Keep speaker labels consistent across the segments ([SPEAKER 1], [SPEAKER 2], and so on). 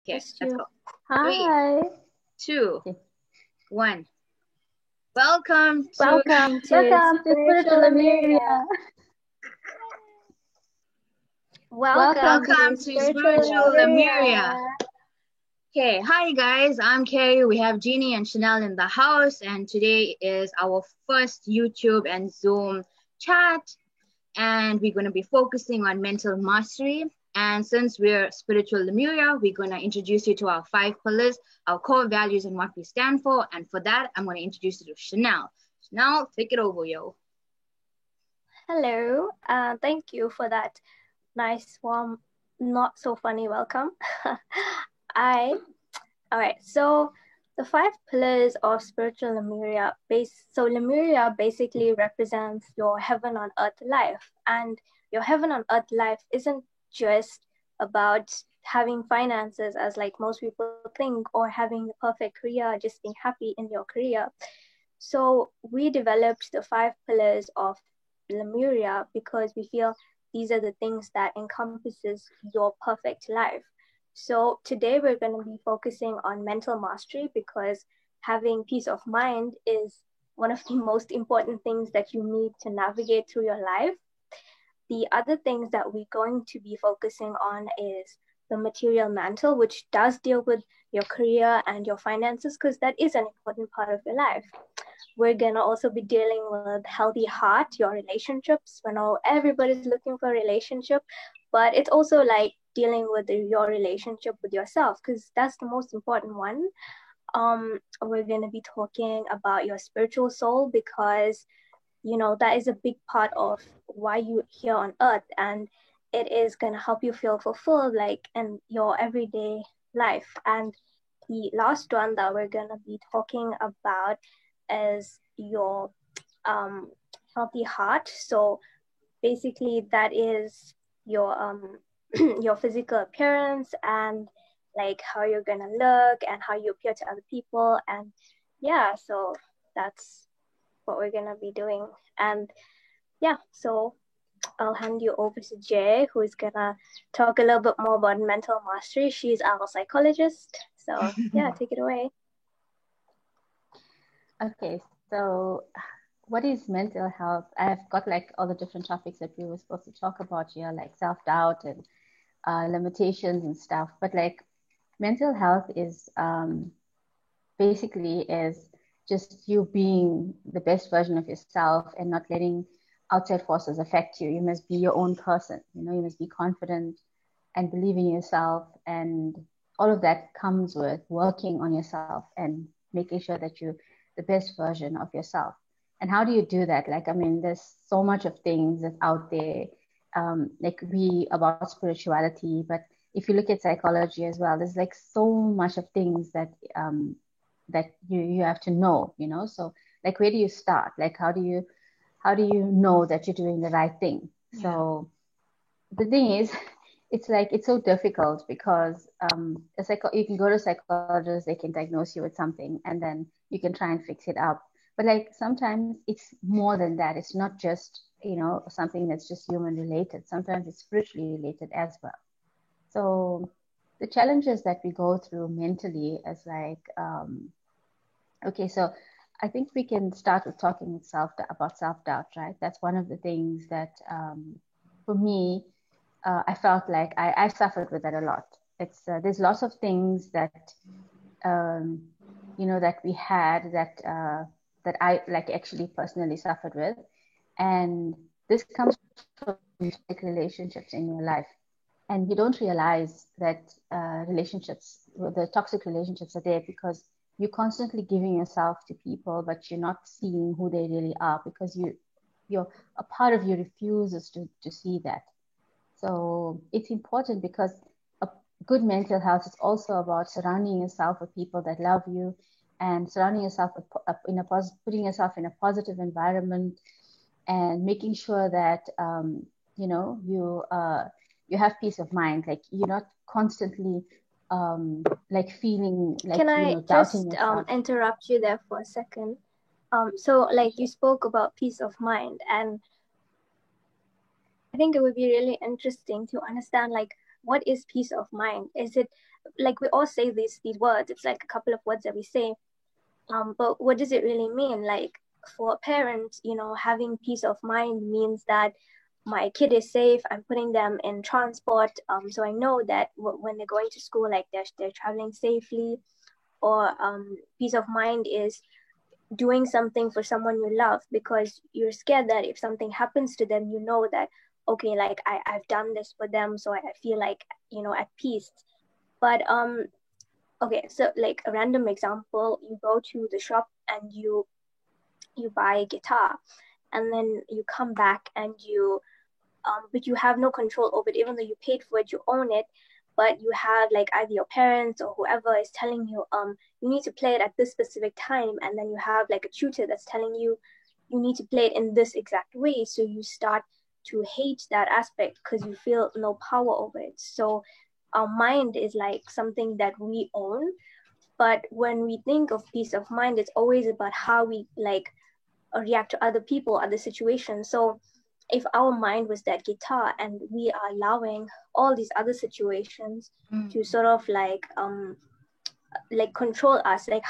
[SPEAKER 1] Okay,
[SPEAKER 2] Just
[SPEAKER 1] let's
[SPEAKER 2] you.
[SPEAKER 1] go.
[SPEAKER 2] Hi.
[SPEAKER 1] 3, 2, 1. Welcome to
[SPEAKER 2] Welcome to
[SPEAKER 3] Welcome to
[SPEAKER 2] Spiritual
[SPEAKER 3] Spiritual
[SPEAKER 2] Lemuria.
[SPEAKER 3] Lemuria.
[SPEAKER 2] Welcome to Spiritual Lemuria.
[SPEAKER 1] Okay, hi guys, I'm Carrie. We have Jeannie and Chanel in the house, and today is our first YouTube and Zoom chat, and we're going to be focusing on mental mastery. And since we're Spiritual Lemuria, we're going to introduce you to our 5 pillars, our core values, and what we stand for. And for that, I'm going to introduce you to Chanel. Chanel, take it over, yo.
[SPEAKER 2] Hello. Thank you for that nice, warm, not so funny welcome. All right. So the 5 pillars of Spiritual Lemuria Lemuria basically represents your heaven on earth life, and your heaven on earth life isn't just about having finances as like most people think, or having the perfect career, just being happy in your career. So we developed the 5 pillars of Lemuria because we feel these are the things that encompasses your perfect life. So today we're going to be focusing on mental mastery because having peace of mind is one of the most important things that you need to navigate through your life. The other things that we're going to be focusing on is the material mantle, which does deal with your career and your finances because that is an important part of your life. We're going to also be dealing with healthy heart, your relationships. We know everybody's looking for a relationship, but it's also like dealing with your relationship with yourself because that's the most important one. We're going to be talking about your spiritual soul because that is a big part of why you're here on earth, and it is going to help you feel fulfilled like in your everyday life. And the last one that we're going to be talking about is your healthy heart. So basically that is your your physical appearance and like how you're going to look and how you appear to other people. And yeah, so that's what we're going to be doing. And yeah, so I'll hand you over to Jay, who is going to talk a little bit more about mental mastery. She's our psychologist. So yeah, take it away.
[SPEAKER 3] Okay, so what is mental health? I've got like all the different topics that we were supposed to talk about here, like self-doubt and limitations and stuff. But like mental health is basically is just you being the best version of yourself and not letting outside forces affect you. You must be your own person. You must be confident and believe in yourself, and all of that comes with working on yourself and making sure that you're the best version of yourself. And how do you do that? Like, I mean, there's so much of things that's out there, like be about spirituality, but if you look at psychology as well, there's like so much of things that that you have to know, so like where do you start? Like how do you know that you're doing the right thing? Yeah. So the thing is, it's like it's so difficult because you can go to a psychologist, they can diagnose you with something, and then you can try and fix it up. But like sometimes it's more than that. It's not just something that's just human related. Sometimes it's spiritually related as well. So the challenges that we go through mentally is like okay, so I think we can start with talking about self-doubt, right? That's one of the things that for me, I felt like I suffered with that a lot. It's there's lots of things that that we had that I like actually personally suffered with, and this comes from toxic relationships in your life, and you don't realize that the toxic relationships are there because you're constantly giving yourself to people, but you're not seeing who they really are because you're a part of you refuses to see that. So it's important because a good mental health is also about surrounding yourself with people that love you and surrounding yourself putting yourself in a positive environment and making sure that you have peace of mind. Like you're not constantly like feeling like
[SPEAKER 2] Can I
[SPEAKER 3] doubting
[SPEAKER 2] just
[SPEAKER 3] yourself.
[SPEAKER 2] interrupt you there for a second? So like you spoke about peace of mind, and I think it would be really interesting to understand like what is peace of mind? Is it like we all say these words, it's like a couple of words that we say, but what does it really mean? Like for a parent, you know, having peace of mind means that my kid is safe, I'm putting them in transport, so I know that when they're going to school, like they're traveling safely. Or peace of mind is doing something for someone you love, because you're scared that if something happens to them, you know that, okay, like I've done this for them, so I feel like, you know, at peace. But okay, so like a random example, you go to the shop and you buy a guitar, and then you come back and you but you have no control over it. Even though you paid for it, you own it, but you have like either your parents or whoever is telling you you need to play it at this specific time, and then you have like a tutor that's telling you you need to play it in this exact way. So you start to hate that aspect because you feel no power over it. So our mind is like something that we own, but when we think of peace of mind, it's always about how we like react to other people, other situations. So if our mind was that guitar and we are allowing all these other situations to sort of like control us, like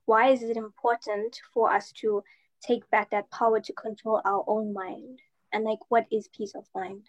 [SPEAKER 2] why is it important for us to take back that power to control our own mind? And like, what is peace of mind?